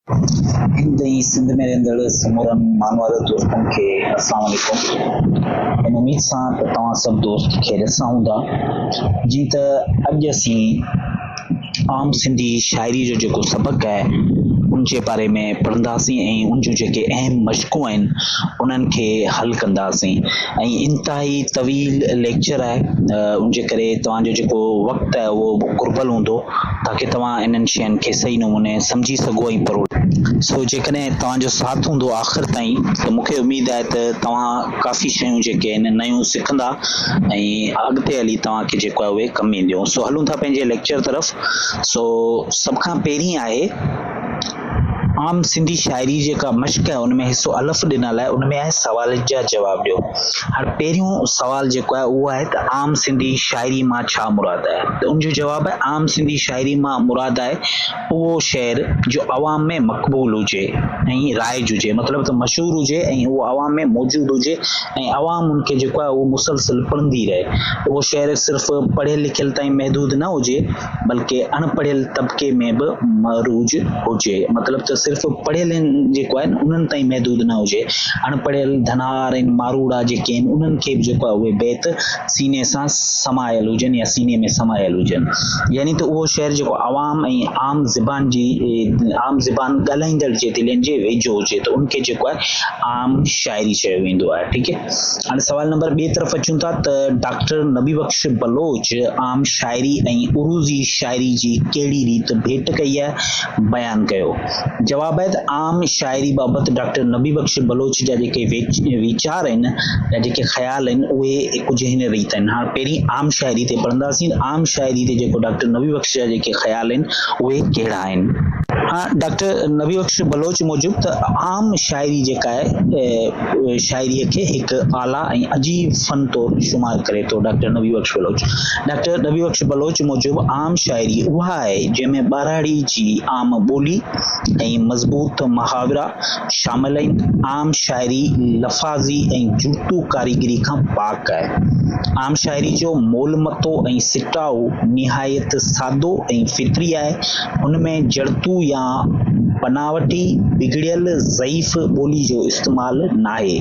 हिंद ऐं सिंध में रहंदड़ समूरनि मानवर दोस्तनि खे अस्सलाम वालेकुम। इन उम्मीद सां त तव्हां सभु दोस्त ख़ैरियत सां हूंदा। जीअं त अॼु असीं आम सिंधी शाइरी जो जेको सबक़ु आहे उन जे बारे में पढ़ंदासीं ऐं उन जूं जेके अहम मश्क़ूं आहिनि उन्हनि खे हल कंदासीं। ऐं इंतिहाई तवील लेक्चर आहे, उन जे करे तव्हांजो जेको वक़्तु आहे उहो घुर्बल हूंदो ताकी तव्हां इन्हनि शयुनि खे सही नमूने सम्झी सघो ऐं पढ़ो। सो जेकॾहिं तव्हांजो साथ हूंदो आख़िर ताईं त मूंखे उमेद आहे त तव्हां काफ़ी शयूं जेके आहिनि नयूं सिखंदा ऐं अॻिते हली तव्हांखे जेको आहे उहे कमु ईंदियूं। सो हलूं था पंहिंजे लेक्चर तरफ़। सो सभ खां पहिरीं आहे आम सिंधी शाइरी जेका मश्क़ आहे उनमें हिसो अलफ़ ॾिनल आहे, उनमें आहे सवाल जा जवाब ॾियो। हाणे पहिरियों सवाल जेको आहे उहो आहे त आम सिंधी शाइरी मां छा मुराद आहे। त उनजो जवाब आहे आम सिंधी शाइरी मां मुराद आहे उहो शेर जो अवाम में मक़बूल हुजे ऐं राइज हुजे, मतिलबु त मशहूर हुजे ऐं उहो अवाम में मौजूदु हुजे ऐं अवाम उनखे जेको आहे उहो मुसलसल पढ़ंदी रहे। उहो शेर सिर्फ़ु पढ़ियल लिखियल ताईं महदूद न हुजे बल्कि अणपढ़ियल तबिके में बि मरूज हुजे, मतिलबु त सिर्फ़ु पढ़ियल जेको आहे उन्हनि ताईं महदूद न हुजे। अणपढ़ियल धनार ऐं मारूड़ा जेके आहिनि उन्हनि खे बि जेको आहे उहे बैत सीने सां समायल हुजनि या सीने में समायल हुजनि। यानी त उहो शेर जेको अवाम ऐं आम ज़बान ॻाल्हाईंदड़ जे दिलनि जे वेझो हुजे त उनखे जेको आहे आम शाइरी चयो वेंदो आहे। ठीकु है। हाणे सवाल नंबर ॿिए तरफ़ अचूं था त डॉक्टर नबी बख्श बलोच आम शाइरी ऐं उरूज़ी शाइरी जी कहिड़ी रीत भेट कई आहे, बयानु कयो। जवाब है त आम शाइरी बाबति डॉक्टर नबी बख्श बलोच जा जेके वीचार आहिनि या जेके ख़्याल आहिनि उहे कुझु हिन रीत आहिनि। हाणे पहिरीं आम शाइरी ते पढ़ंदासीं। आम शाइरी ते जेको डॉक्टर नबी बख्श जा जेके ख़्याल आहिनि उहे कहिड़ा आहिनि। हाँ, डॉक्टर नबी बख्श बलोच मूजिब त आम शाइरी जेका आहे शाइरीअ खे हिकु आला ऐं अजीब फ़न तौरु शुमार करे थो डॉक्टर नबी बख्श बलोच। डॉक्टर नबी बख्श बलोच मूजिब आम शाइरी उहा आहे जंहिंमें ॿाराड़ी जी आम ॿोली ऐं मज़बूत मुहावरा शामिल आहिनि। आम शाइरी लफ़ाज़ी ऐं जुड़तू कारीगरी खां पाक आहे। आम शाइरी जो मोल मतो ऐं सिटाऊ निहायत सादो ऐं फितरी आहे। हुनमें जड़तू या बनावटी बिगड़ियल ज़ईफ़ ॿोली जो इस्तेमालु नाहे।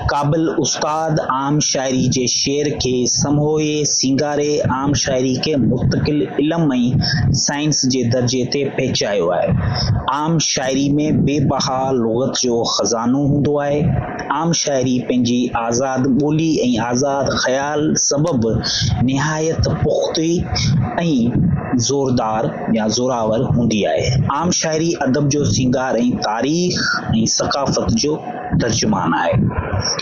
क़ाबिल उस्ताद आम शाइरी जे शेर खे समोए सिंगारे आम शाइरी खे मुस्तक़िल इल्म ऐं साइंस जे दर्जे ते पहुचायो आहे। आम शाइरी में बेबहा लुग़त जो ख़ज़ानो हूंदो आहे। आम शाइरी पंहिंजी आज़ाद ॿोली ऐं आज़ाद ख़्याल सबबि निहायत पुख़्ती ऐं ज़ोरदार या ज़ोरावर हूंदी आहे। आम शाइरी अदब जो सिंगार ऐं तारीख़ ऐं सक़ाफ़त जो तर्जुमान आहे।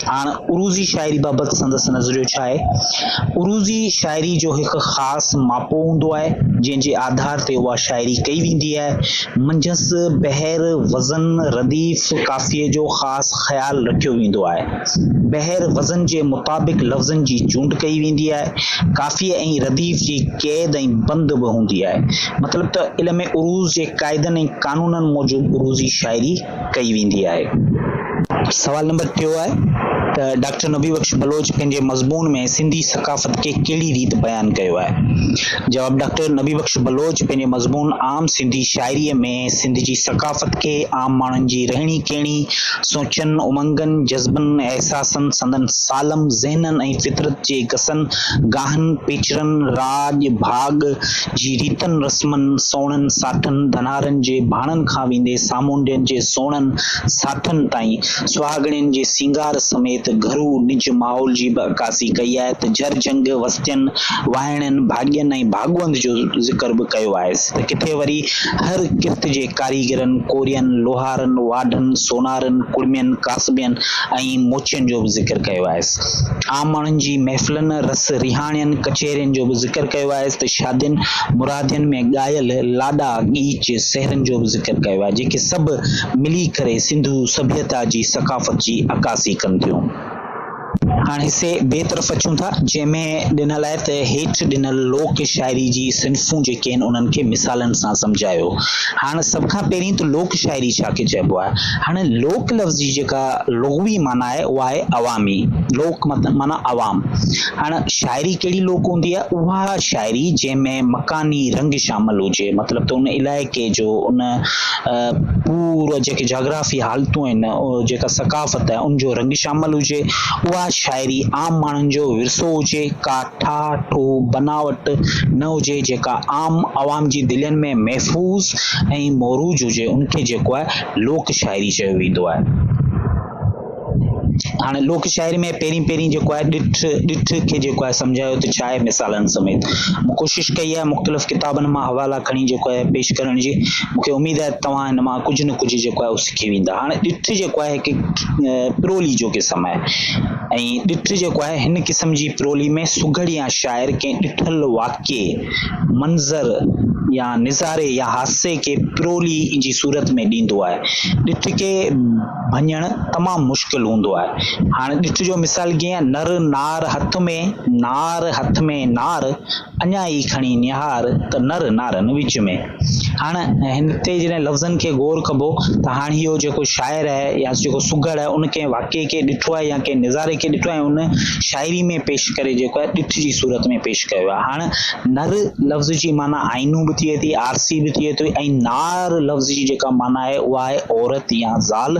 हाणे उरूज़ी शाइरी बाबति संदसि नज़रियो छा आहे। उरूज़ी शाइरी जो हिकु ख़ासि मापो हूंदो आहे जंहिंजे आधार ते उहा शाइरी कई वेंदी आहे। मंझसि बहर वज़न रदीफ़ काफ़िए जो ख़ासि ख़्यालु रखियो वेंदो आहे। बहर वज़न जे मुताबिक़ लफ़्ज़नि जी चूंड कई वेंदी आहे। काफ़िए ऐं रदीफ़ जी क़ैद ऐं बंद बि हूंदी आहे। मतिलबु त इल्म उरूज़ जे क़ाइदनि ऐं क़ानूननि मूजिबि उरूज़ी शाइरी कई वेंदी आहे। सवाल नंबर 3 आहे त डॉक्टर नबी बख्श बलोच पंहिंजे मज़मून में सिंधी सक़ाफ़त खे कहिड़ी रीत बयानु कयो आहे। जवाब डॉक्टर नबी बख्श बलोच पंहिंजे मज़मून आम सिंधी शाइरीअ में सिंध जी सक़ाफ़त खे आम माण्हुनि जी रहणी कहिणी सोचनि उमंगनि जज़्बनि एहसासनि संदन सालम ज़हननि ऐं फितरत जे गसनि गाहनि पेचरनि राज भाग जी रीतनि रस्मनि सोणनि साठनि धनारनि जे भाणनि खां वेंदे सामूंडियनि जे सोणनि साठनि ताईं सुहागणियुनि जे सिंगार समेत घरू निज माहौल जी बि अकासी कई आहे। त जर जंग वस्तियनि वाहिणनि भाग्यनि ऐं भागवंद जो ज़िक्र बि कयो आहे। त किथे वरी हर किर्त जे कारीगरनि कोरियनि लोहारनि वाढनि सोनारनि कुड़मियनि कासबियनि ऐं मोचियनि जो बि ज़िक्र कयो आहे। आम माण्हुनि जी महफ़िलनि रस रिहाणियनि कचहरियुनि जो बि ज़िक्र कयो आहे। त शादियुनि मुरादियुनि में ॻायल लाॾा गीच सहरनि जो बि ज़िक्र कयो आहे जेके सभु मिली करे सिंधू सभ्यता जी सक़ाफ़त जी अकासी कनि थियूं। हाणे हिसे ॿिए तरफ़ अचूं था जंहिंमें ॾिनल आहे त हेठि ॾिनल लोक शाइरी जी सिन्फ़ूं जेके आहिनि उन्हनि खे मिसालनि सां सम्झायो। हाणे सभ खां पहिरीं त लोक शाइरी छा खे चइबो आहे। हाणे लोक लफ़्ज़ जी जेका लुग़वी माना आहे उहा आहे अवामी। लोक माना अवाम। हाणे शाइरी कहिड़ी लोक हूंदी आहे? उहा शाइरी जंहिंमें मकानी रंग शामिल हुजे, मतिलबु त उन इलाइक़े जो उन पूरो जेके जाग्राफी हालतूं आहिनि जेका सकाफ़त आहे उनजो रंग शामिल हुजे। उहा शाइरी आम माण्हुनि जो विरसो हुजे, का ठा ठो बनावट न हुजे, जेका आम अवाम जी दिलनि में महफ़ूज़ ऐं मौरूज हुजे, उनखे जेको आहे लोक शाइरी चयो वेंदो आहे। हाणे लोक शाइरी में पहिरीं जेको आहे ॾिठ खे जेको आहे सम्झायो त छा आहे मिसालनि समेत। मूं कोशिशि कई आहे मुख़्तलिफ़ किताबनि मां हवाला खणी जेको आहे पेश करण जी। मूंखे उमेद आहे तव्हां हिन मां कुझु न कुझु जेको आहे उहो सिखी वेंदा। हाणे ॾिठ जेको आहे हिकु प्रोली जो क़िस्म आहे ऐं ॾिठ जेको आहे हिन क़िस्म जी प्रोली में सुघड़ या शाइर कंहिं ॾिठल वाक़े, मंज़र या निज़ारे या हादसे के प्रोली जी सूरत में ॾींदो आहे। ॾिठ खे भञणु तमामु मुश्किल हूंदो आहे। हाणे ॾिठ जो मिसाल कीअं? नर नार हथ में नार अञा ई खणी निहार त नर नारनि विच में। हाणे हिन ते जॾहिं लफ़्ज़नि खे गौर कबो त हाणे इहो जेको शाइर आहे या जेको सुघड़ आहे उन कंहिं वाक़े खे ॾिठो आहे या कंहिं निज़ारे खे ॾिठो आहे, उन शाइरी में पेश करे जेको आहे ॾिठ जी सूरत में पेश कयो आहे। हाणे नर लफ़्ज़ जी माना आइनू बि थिए थी, आरसी बि थिए थी, ऐं नार लफ़्ज़ जी जेका माना आहे उहा आहे औरत या ज़ाल,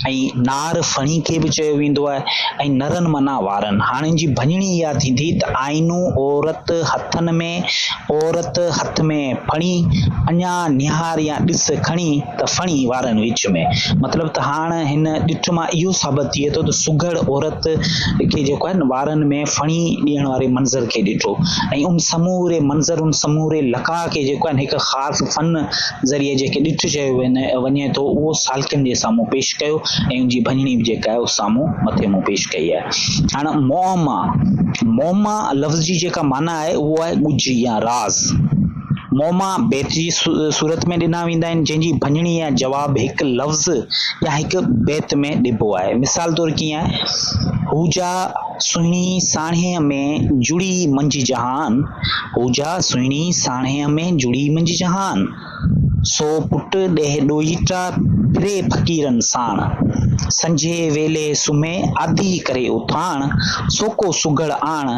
ऐं नार फणी खे बि चयो वेंदो आहे, ऐं नरनि माना वारनि। हाणे जी भञणी इहा थींदी त आइनू औरत हथ में फणी, अञा निहार या ॾिस खणी त फणी वारनि विच में। मतिलबु त हाणे हिन ॾिठ मां इहो साबित थिए थो त सुघड़ औरत खे जेको आहे न वारनि में फणी ॾियण वारे मंज़र खे ॾिठो, ऐं उन समूरे मंज़र, उन समूरे लका के जेको आहे हिकु ख़ासि फन ज़रिए जेके ॾिठ चयो वञे थो उहो सालकनि जे साम्हूं पेश कयो ऐं उनजी भञणी बि जेका आहे उहो साम्हूं मथे मूं पेश कई आहे। हाणे मोमा लफ़्ज़ जी जेका माना आहे उहो आहे ॻुझ या राज़। मोमा बैत जी सूरत में ॾिना वेंदा आहिनि जंहिंजी भञणी या जवाबु हिकु लफ़्ज़ या हिकु बैत में ॾिबो आहे। मिसाल तौरु कीअं आहे? हूजा सुहिणी साणीअ में जुड़ी मंझि जहान, हूजा सुहिणी साणीअ में जुड़ी मंझि जहान, सो पुट ॾह ॾोहिटा फिरे फ़क़ीरनि साण, संझे वेले सुम्हे आधी करे उथाण, सोको सुघड़ आण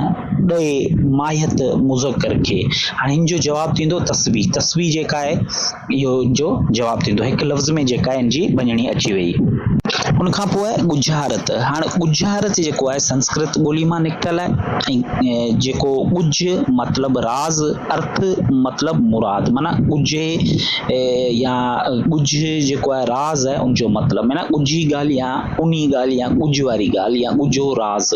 ॾे माहियत मुज़क्कर खे। हाणे हिन जो जवाबु थींदो तस्बीह जेका आहे इहो जो जवाबु थींदो। हिकु लफ़्ज़ में जेका आहे हिन जी भञणी अची वई। उनखां पोइ आहे ॻुझारत। हाणे ॻुझारत जेको आहे संस्कृत ॿोली मां निकितल आहे ऐं जेको ॻुझ मतिलबु राज़, अर्थ मतिलबु मुराद, माना ॻुझे या ॻुझ जेको आहे राज़ आहे उनजो मतिलबु माना ॻुझी ॻाल्हि या उनी ॻाल्हि या ॻुझ वारी ॻाल्हि या ॻुझो राज़।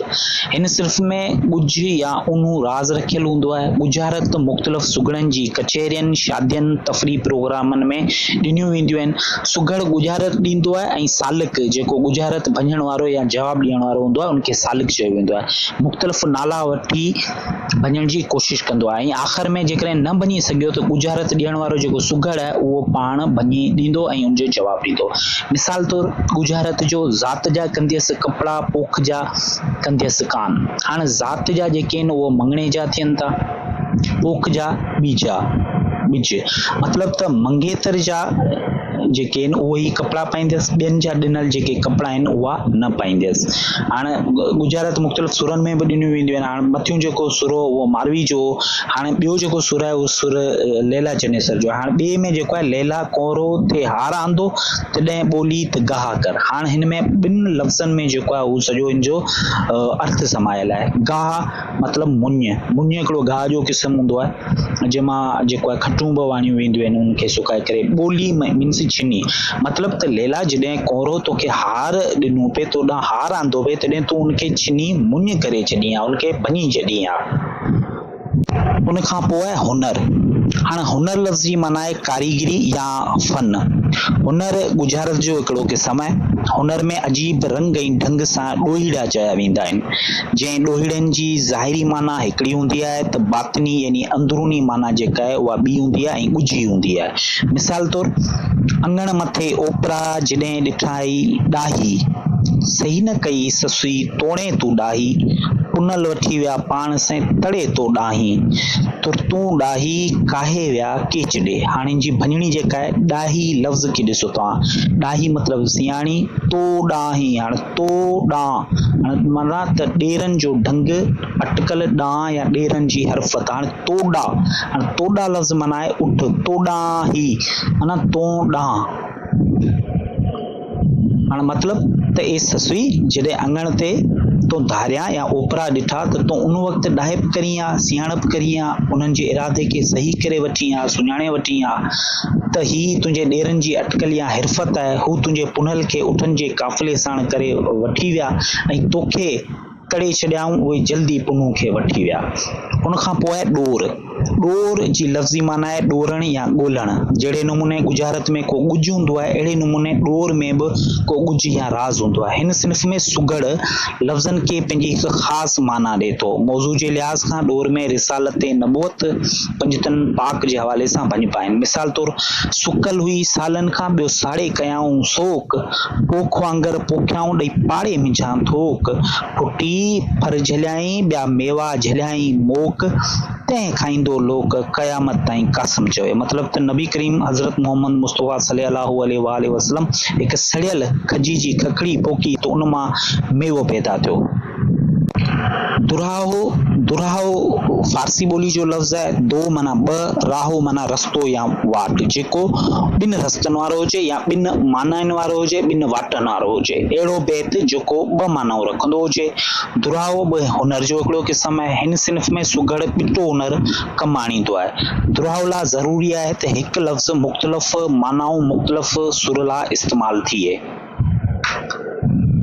हिन सिर्फ़ में ॻुझ या उनू राज़ रखियल हूंदो आहे। ॻुझारत मुख़्तलिफ़ सुघड़नि जी कचेरियुनि, शादियुनि, तफ़री प्रोग्रामनि में ॾिनियूं वेंदियूं आहिनि। सुघड़ ॻुझारत ॾींदो आहे ऐं सालिक जेको ॻुझारत भञण वारो या जवाबु ॾियण वारो हूंदो आहे उनखे सालिक चयो वेंदो आहे। मुख़्तलिफ़ नाला वठी भञण जी कोशिशि कंदो आहे ऐं आख़िर में जेकॾहिं न भञी सघियो त ॻुझारत ॾियण वारो जेको सुघड़ आहे उहो पाण भञी ॾींदो ऐं उनजो जवाबु ॾींदो। मिसाल तौरु ॻुझारत जो ज़ात जा कंदियसि कपिड़ा, पोख जा कंदियसि कान। हाणे ज़ात जा जेके आहिनि उहो मङणे जा थियनि था, पोख जा ॿिज, मतिलबु त मंगेतर जा जेके आहिनि उहे ई कपिड़ा पाईंदसि, ॿियनि जा ॾिनल जेके कपिड़ा आहिनि उहा न पाईंदसि। हाणे ॻुझारत मुख़्तलिफ़ सुरनि में बि ॾिनियूं वेंदियूं आहिनि। हाणे मथियूं जेको सुर उहो मारवी जो, हाणे ॿियो जेको सुर आहे उहो सुर लैला चनेसर जो। हाणे ॿिए में जेको आहे लैला कोरो थे हार आंदो तॾहिं ॿोली त गाह कर। हाणे हिन में ॿिनि लफ़्ज़नि में जेको आहे उहो सॼो हिन जो अर्थ समायल आहे। गाह मतिलबु मुञ हिकिड़ो गाह जो क़िस्म हूंदो आहे जंहिंमां जेको आहे खटूं बि वाणियूं वेंदियूं आहिनि उनखे सुकाए करे। ॿोली मीन्स छिनी, मतिलबु त लैला जॾहिं कोरो तोखे हार ॾिनो पे, तोॾां हार आंदो पे, तॾहिं तूं उनखे छिनी मुञ करे छॾी आहे, उनखे भञी छॾी आहे। उनखां पोइ आहे हुनर। हाणे हुनर लफ़्ज़ जी माना आहे कारीगरी या फन। हुनर ॻुझारत जो हिकिड़ो क़िस्म आहे। हुनर में अजीब रंग ऐं ढंग सां ॾोहीड़ा चया वेंदा आहिनि, जंहिं ॾोहीड़नि जी ज़ाहिरी माना हिकिड़ी हूंदी आहे त बातिनी यानी अंदरूनी माना जेका आहे उहा ॿी हूंदी आहे ऐं ॻुझी हूंदी आहे। मिसाल तौरु अङण मथे ओपरा जॾहिं ॾिठाई ॾाही, सही न कई ससुई तोड़े तू डाही, पुनल वठी विया पाण से तड़े तो डाही, तुर तूं डाही काहे विया केच ॾे। हाणे जी भञणी जेका आहे डाही लफ़्ज़ खे ॾिसो तव्हां, डाही मतिलबु सियाणी, तो डाही, हाणे तो डां हाणे माना त ॾेरनि जो ढंग, अटकल डां या ॾेरनि जी हरफत। हाणे तोड़ा, हाणे तोड़ा लफ़्ज़ माना आहे उठ, तो डाही माना तो डां। हाणे मतिलबु त ए ससुई जॾहिं अङण ते तो धारिया या ओपरा ॾिठा त तो उन वक़्तु डाहिप करी आ, सियाणप करी आ, उन्हनि जे इरादे खे सही करे वठी आ, सुञाणे वठी आ त ही तुंहिंजे ॾेरनि जी अटकल या हिरफत आहे। हू तुंहिंजे पुनल खे उठनि जे काफ़िले साण करे वठी विया ऐं तोखे करे छॾियाऊं उहे जल्दी पुनू खे वठी विया। उन खां पोइ आहे ॾोर। ॾोर जी लफ़्ज़ी माना आहे ॾोरण या ॻोल्हण। जहिड़े नमूने गुजारत में को ॻुज हूंदो आहे, अहिड़े नमूने ॾोर में बि को ॻुज या राज़ हूंदो आहे। हिन सिन्फ़ में सुगड़ लफ़्ज़नि खे पंहिंजी हिकु ख़ासि माना ॾिए थो। मौज़ू जे लिहाज़ खां ॾोर में रिसालत नबूअत पंजतन पाक जे हवाले सां भञिबा आहिनि। मिसाल तौरु सुकल हुई सालनि खां ॿियो साड़े कयाऊं सोक, पोख वांगर पोखियाऊं ॾेई पाड़े मिझां थोक, फुटी फर झलियाई ॿिया मेवा झलियाई मोक, तंहिं खाईंदो लोक क़यामत ताईं कासम चवे। मतिलबु त नबी करीम हज़रत मोहम्मद मुस्तफ़ा सल्लल्लाहु अलैहि वसल्लम हिकु सड़ियल खजी जी खखड़ी पोखी त उन मां मेवो पैदा थियो। दुराहो, दुराहो फारसी ॿोली जो लफ़्ज़ आहे। दो माना ॿ, राहो माना रस्तो या वाट, जेको ॿिनि रस्तनि वारो हुजे या ॿिनि मानाउनि वारो हुजे, ॿिनि वाटनि वारो हुजे। अहिड़ो बैत जेको ॿ मानाऊं रखंदो हुजे। दुराहो बि हुनर जो हिकिड़ो क़िस्म आहे। हिन सिन्फ़ में सुगड़ ॿिटो हुनर कमु आणींदो आहे। दुराहो लाइ ज़रूरी आहे त हिकु लफ़्ज़ मुख़्तलिफ़ मानाऊं मुख़्तलिफ़ सुर लाइ इस्तेमालु थिए।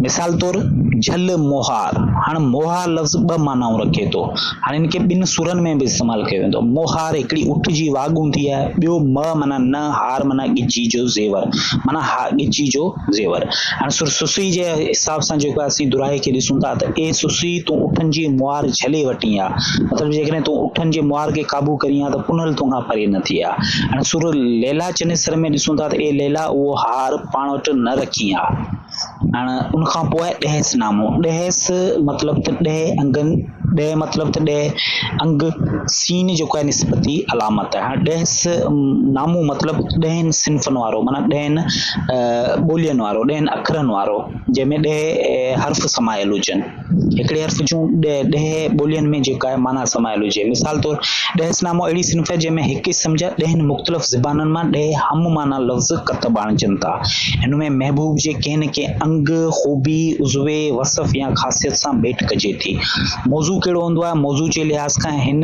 मिसाल तौरु झल मोहार। हाणे मोहार लफ़्ज़ ॿ मानाऊं रखे थो। हाणे हिन खे ॿिनि सुरनि में बि इस्तेमालु कयो वेंदो। मोहार हिकिड़ी उठ जी वाॻ हूंदी आहे। ॿियो म माना न, हार माना ॻिची जो ज़ेवर, माना ॻिची जो ज़ेवर। हाणे सुसुई जे हिसाब सां जेको आहे असीं दुराहे खे ॾिसूं था त ए सुसुई तूं उठनि जी मुहार झले वठी आहे। मतिलबु जेकॾहिं तूं उठनि जे मुहार खे क़ाबू करी आहे त पुनल तोखां परे न थी आहे। हाणे सुर लैला चनेसर में ॾिसूं था त ए लैला उहो हार पाण वटि न रखी आहे। हाणे उनखां पोइ आहे ॾहस नामो। ॾहस मतिलबु त ॾह अंगनि, ॾह मतिलबु त ॾह अंग, सीन जेको आहे निस्बती अलामत आहे। हाणे ॾहस नामो मतिलबु ॾहनि सिन्फ़नि वारो, माना ॾहनि ॿोलियुनि वारो, ॾहनि अखरनि वारो, जंहिंमें ॾह हर्फ़ समायल हुजनि। हिकिड़े हर्फ़ जूं ॾह ॿोलियुनि में जेका आहे माना समायल हुजे। मिसाल तौरु ॾहस नामो अहिड़ी सिन्फ़ आहे जंहिंमें हिकु सम्झ ॾहनि मुख़्तलिफ़ ज़बाननि मां ॾह हम माना लफ़्ज़ कतब आणजनि था। हिन में महबूब जे कंहिं न कंहिं अंग, ख़ूबी, उज़वे, वसफ़ या ख़ासियत सां भेट कजे थी। मौज़ू कहिड़ो हूंदो आहे? मौज़ू जे लिहाज़ खां हिन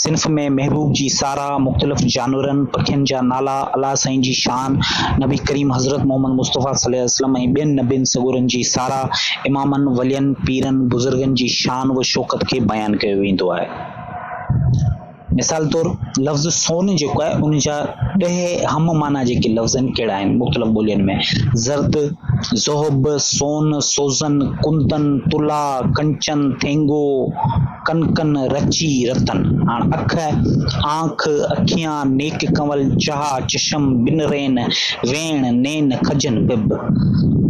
सिन्फ़ में महबूब जी सारा, मुख़्तलिफ़ जानवरनि पखियुनि जा नाला, अल्लाह साईं जी शान, नबी करीम हज़रत मोहम्मद मुस्तफ़ा सल्लल्लाहु अलैहि वसल्लम ऐं ॿियनि नबियुनि सगुरनि जी सारा, इमामनि, वलियनि, पीरनि, बुज़ुर्गनि जी शान व शौकत खे बयानु कयो वेंदो आहे। मिसाल तौरु लफ़्ज़ सोन जेको आहे उन जा ॾह हम माना जेके लफ़्ज़ आहिनि कहिड़ा आहिनि मुख़्तलिफ़ ॿोलियुनि में? ज़र्द, ज़ोहब, सोन, सोज़न, कुंतन, तुला, कंचन, थेंगो, कनकन, रची, रतन। हाणे अख, आंख, अखियां, नेक कंवल, चाह, चशम, बिनरेन, वेण, नेन, खजन, बिब।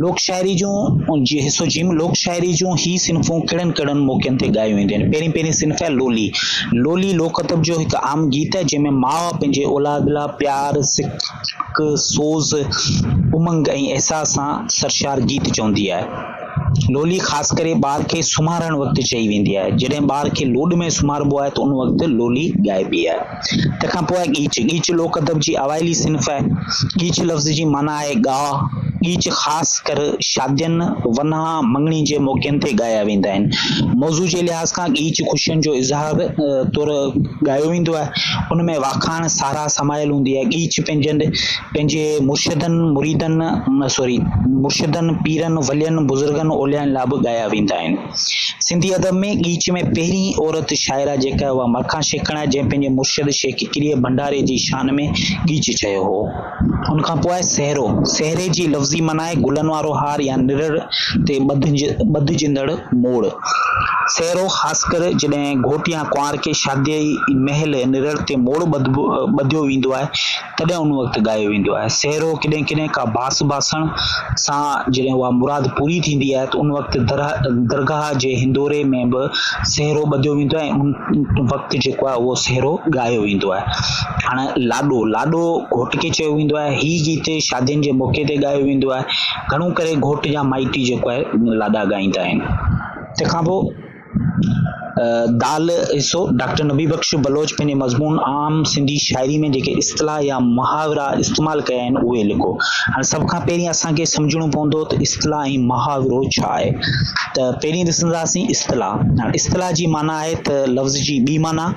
लोक शाइरी जूं जी हिसो जिम लोक शाइरी जूं ही सिन्फ़ूं कहिड़नि कहिड़नि मौक़नि ते ॻायूं वेंदियूं आहिनि। पहिरीं सिन्फ़ आहे लोली। लोली लोक अदब जो हिकु आम गीत आहे जंहिंमें माउ पंहिंजे औलाद लाइ प्यार, सिक, सोज़, उमंग ऐं अहसास सां सरशार गीत चवंदी आहे। लोली ख़ासि करे ॿार खे सुम्हारण वक़्तु चई वेंदी आहे। जॾहिं ॿार खे लोड में सुम्हारिबो आहे त उन वक़्तु लोली ॻाइबी आहे। तंहिंखां पोइ आहे गीच। गीच लोक अदब जी अवाइली सिन्फ़ आहे। गीच लफ़्ज़ जी माना आहे ॻाह। गीच ख़ासि कर शादियुनि, वना, मङणी जे मौक़नि ते ॻाया वेंदा आहिनि। मौज़ू जे लिहाज़ खां गीच ख़ुशियुनि जो इज़हार तौरु ॻायो वेंदो आहे। उन में वाखाण, सारा समायल हूंदी आहे। गीच पंहिंजे मुर्शिदनि, पीरनि, वलियनि, बुज़ुर्गनि, औलियानि लाइ बि ॻाया वेंदा आहिनि। सिंधी अदब में गीच में पहिरीं औरत शाइरा जेका आहे उहा मरखा शेखण आहे, जंहिं पंहिंजे मुर्शिद शेख किरीअ भंडारे जी शान में गीच चयो हो। उनखां पोइ आहे सहरो। सहरे जी लफ़्ज़ी माना आहे गुलनि वारो हार या निरड़ ते ॿधजंदड़ मोड़। सहरो ख़ासि करे जॾहिं घोट या कुंवार खे शादी महल निरड़ ते मोड़ ॿधियो वेंदो आहे तॾहिं उन वक़्तु ॻायो वेंदो आहे। सहरो कॾहिं कॾहिं का बास बासण सां जॾहिं उहा मुराद पूरी थींदी आहे त उन वक़्तु दरगाह जे हिंदोरे में बि सहरो ॿधियो वेंदो आहे। उन वक़्तु जेको आहे उहो सहरो ॻायो वेंदो आहे। हाणे लाॾो घोट खे चयो वेंदो आहे। ही गीत शादियुनि जे मौक़े ते ॻायो वेंदो आहे। घणो करे घोट जा माइटी जेको आहे लाॾा ॻाईंदा आहिनि। तंहिंखां पोइ दाल हिसो डॉक्टर नबी बख्श बलोच पंहिंजे मज़मून आम सिंधी शाइरी में जेके इस्तिलाह या मुहावरा इस्तेमालु कया आहिनि उहे लिखो। हाणे सभ खां पहिरीं असांखे सम्झणो पवंदो त इस्तिलाह ऐं मुहावरो छा आहे। त पहिरीं ॾिसंदासीं इस्तिलाह। इस्तिलाह जी माना आहे त लफ़्ज़ जी ॿी माना,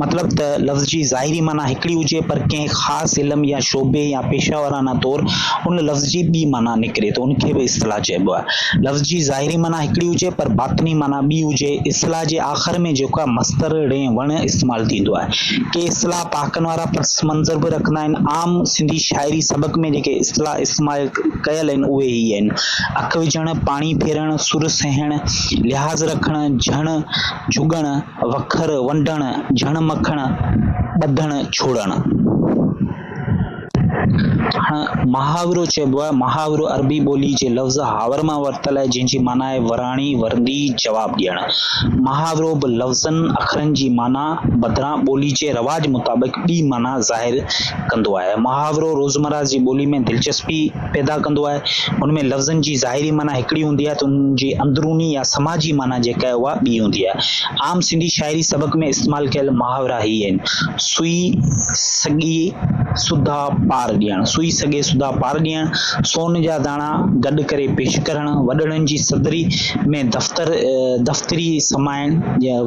मतिलब त लफ़्ज़ जी ज़ाहिरी माना हिकिड़ी हुजे पर कंहिं ख़ासि इल्म या शोबे या पेशा वाराना तौरु उन लफ़्ज़ जी ॿी माना निकिरे त उनखे बि इस्तिलाह चइबो आहे। लफ़्ज़ जी ज़ाहिरी माना हिकिड़ी हुजे पर बातिनी माना ॿी हुजे। इस्तिलाह जे आख़िर में जेको आहे मस्तर ॾे वण इस्तेमालु थींदो आहे। के इस्तिलाह पाकनि वारा पस मंज़र बि रखंदा आहिनि। आम सिंधी शाइरी सबक़ में जेके इस्तिलाह इस्तेमालु कयल आहिनि उहे ई आहिनि। अखि विझणु, पाणी फेरणु, सुर सहणु, लिहाज़ रखणु, झण झुगणु, वखर वंडणु, झण मखणु, ॿधणु छोड़णु। मुहावरो चइबो आहे। मुहावरो अरबी ॿोली जे लफ़्ज़ हावर मां वरितल आहे जंहिंजी माना आहे वराणी, वरंदी, जवाबु ॾियणु। मुहावरो बि लफ़्ज़नि अखरनि जी माना बदिरां ॿोली जे रवाज मुताबिक़ ॿी माना ज़ाहिर कंदो आहे। मुहावरो रोज़मर्रा जी ॿोली में दिलचस्पी पैदा कंदो आहे। हुनमें लफ़्ज़नि जी ज़ाहिरी माना हिकिड़ी हूंदी आहे त उनजी अंदरूनी या समाजी माना जेका आहे उहा ॿी हूंदी आहे। आम सिंधी शाइरी सबक़ में इस्तेमालु कयल मुहावरा ही आहिनि। सुई सॻी सुधा पार ॾियणु, सुई सॻे सुधा पार ॾियणु, सोन जा दाणा गॾु करे पेश करणु, वॾड़नि जी सदरी में दफ़्तरी समाइण,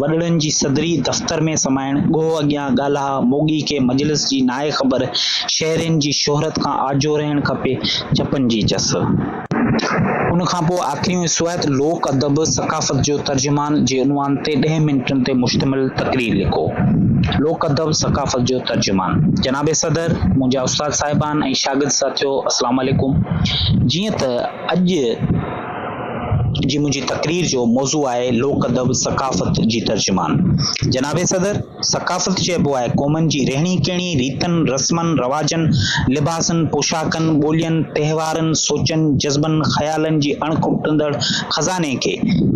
वॾड़नि जी सदरी दफ़्तर में समाइण, ॻोह अॻियां ॻाल्हा, मोगी के मजलिस जी नाहे ख़बर, शहरनि जी शोहरत खां आजो रहणु खपे, चपनि जी चस। उन खां पोइ आख़िरी हिसो आहे त लोक अदब सकाफ़त जो तर्जुमान जे उनवान ते 10 मिंटनि ते मुश्तमिल तक़रीर लिखो। लोक अदब सकाफ़त जो तर्जुमान। जनाबे सदर, मुंहिंजा उस्ताद साहिबान ऐं शागिर्द साथियो, अस्सलाम वालेकुम। जीअं त अॼु जी मुंहिंजी तक़रीर जो मौज़ू आहे लोक अदब सकाफ़त जी तर्जुमान। जनाबे सदर, सकाफ़त चइबो आहे क़ौमनि जी रहणी कहिणी, रीतनि, रस्मनि, रवाजनि, लिबासनि, पोशाकनि, ॿोलियुनि, तहिवारनि, सोचनि, जज़्बनि, ख़्यालनि जी अणखुटंदड़ खज़ाने खे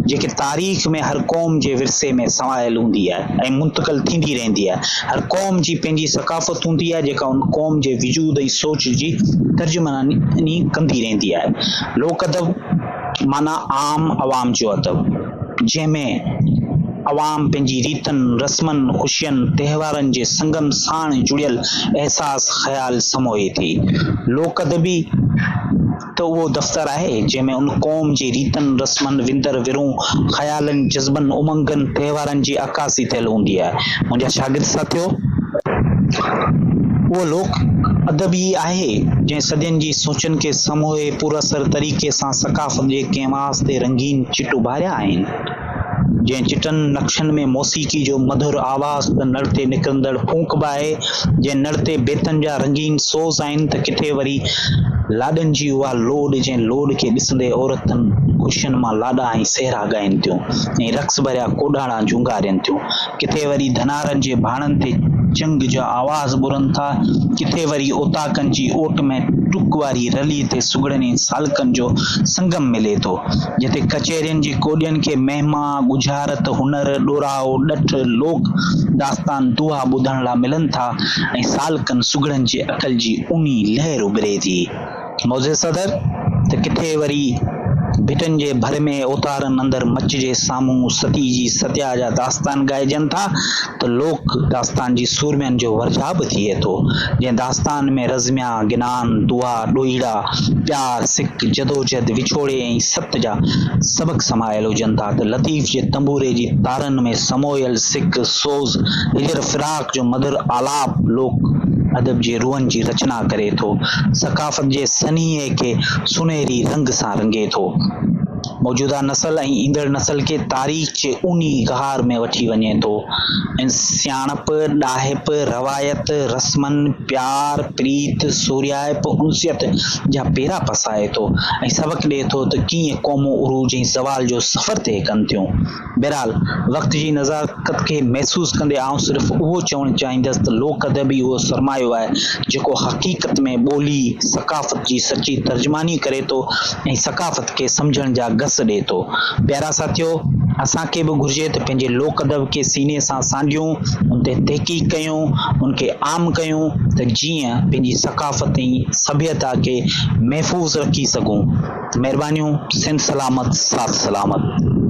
जेके तारीख़ में हर क़ौम जे विरसे में समायल हूंदी आहे ऐं मुंतक़िल थींदी रहंदी आहे। हर क़ौम जी पंहिंजी सकाफ़त हूंदी आहे जेका उन क़ौम जे वजूद ऐं सोच जी तर्जुमानी कंदी रहंदी आहे। लोक अदब माना आम अवाम जो अदब, जंहिंमें अवाम पंहिंजी रीतनि, रस्मनि, ख़ुशियुनि, तहिवारनि जे संगम साण जुड़ियल अहसास ख़्याल समोए थी। लोक अदबी त उहो दफ़्तर आहे जंहिंमें उन क़ौम जी रीतनि, रस्मनि, विंदर विरूं, ख़्यालनि, जज़्बनि, उमंगनि, तहिवारनि जी अक्कासी थियल हूंदी आहे। मुंहिंजा शागिर्द साथियो, उहो लोक अदब ई आहे जंहिं सदियुनि जी सोचनि खे समूहे पुरअसर तरीक़े सां सकाफ़त जे कैनवास ते रंगीन चिट उभारिया आहिनि। जंहिं चिटनि नक्शनि में मौसीक़ी जो मधुर आवाज़ त नड़ ते निकिरंदड़ फूंक बि आहे। जंहिं नड़ ते बेतनि जा रंगीन सोज़ आहिनि त किथे वरी लाॾनि जी उहा लोड जंहिं लोड खे ॾिसंदे औरतनि ख़ुशियुनि मां लाॾा ऐं सहरा ॻाइनि थियूं ऐं रक़्स भरिया कोॾाणा झुंगारियनि थियूं। किथे वरी धनारनि जे भाणनि ते चंग जा आवाज़ ॿुरनि था। किथे वरी ओताकनि जी ओट में टुक वारी रली ते सुगड़नि सालकनि जो संगम मिले थो। जिते कचहरियुनि जी कोॾियुनि खे महिमा, गुझारत, हुनर, ॾोराओ, ॾठ, लोक दास्तान, दुआ ॿुधण लाइ मिलनि था ऐं सालकनि सुगड़नि जे अकल जी ऊनी लहर उभिरे थी। मौज़े सदर, त किथे वरी भिटनि जे भर में ओतारनि अंदरि मच जे साम्हूं सती जी सत्या जा दास्तान ॻाइजनि था त लोक दास्तान जी सूरमियुनि जो वर्झा बि थिए थो। जंहिं दास्तान में रज़मिया, गिनान, दुआ, ॾोहीड़ा, प्यार, सिक, जदोजहद, विछोड़े ऐं सत जा सबक समायल हुजनि था त लतीफ़ जे तंबूरे जी तारनि में समोयल सिक, सोज़, हिजर, फिराक जो मधुर आलाप लोक अदब जे रूहनि जी रचना करे थो। सकाफ़त जे सनीहे खे सुनहरी रंग सां रंगे थो। मौजूदा नस्ल ऐं ईंदड़ नस्ल खे तारीख़ जे उनी गहार में वठी वञे थो ऐं सियाणप, ॾाहिप, रवायत, रस्मनि, प्यार, प्रीत, सोरियाइप, उनसियत जा पेरा पसाए थो ऐं सबक़ ॾिए थो त कीअं क़ौमूं उरूज ऐं ज़वाल जो सफ़र तइ कनि थियूं। बहरहाल वक़्त जी नज़ाकत खे महसूस कंदे आउं सिर्फ़ उहो चवणु चाहींदुसि त लोक अदब ई उहो सरमायो आहे जेको हक़ीक़त में ॿोली सक़ाफ़त जी सची तर्जमानी करे थो ऐं सक़ाफ़त खे सम्झण जा गस ॾिए थो। प्यारा साथियो, असांखे बि घुर्जे त पंहिंजे लोक अदब खे सीने सां सांढियूं, उन ते तहक़ीक़ कयूं, उनखे आम कयूं त जीअं पंहिंजी सक़ाफ़त ऐं सभ्यता खे महफ़ूज़ रखी सघूं। महिरबानियूं। सिंध सलामत, साथ सलामत।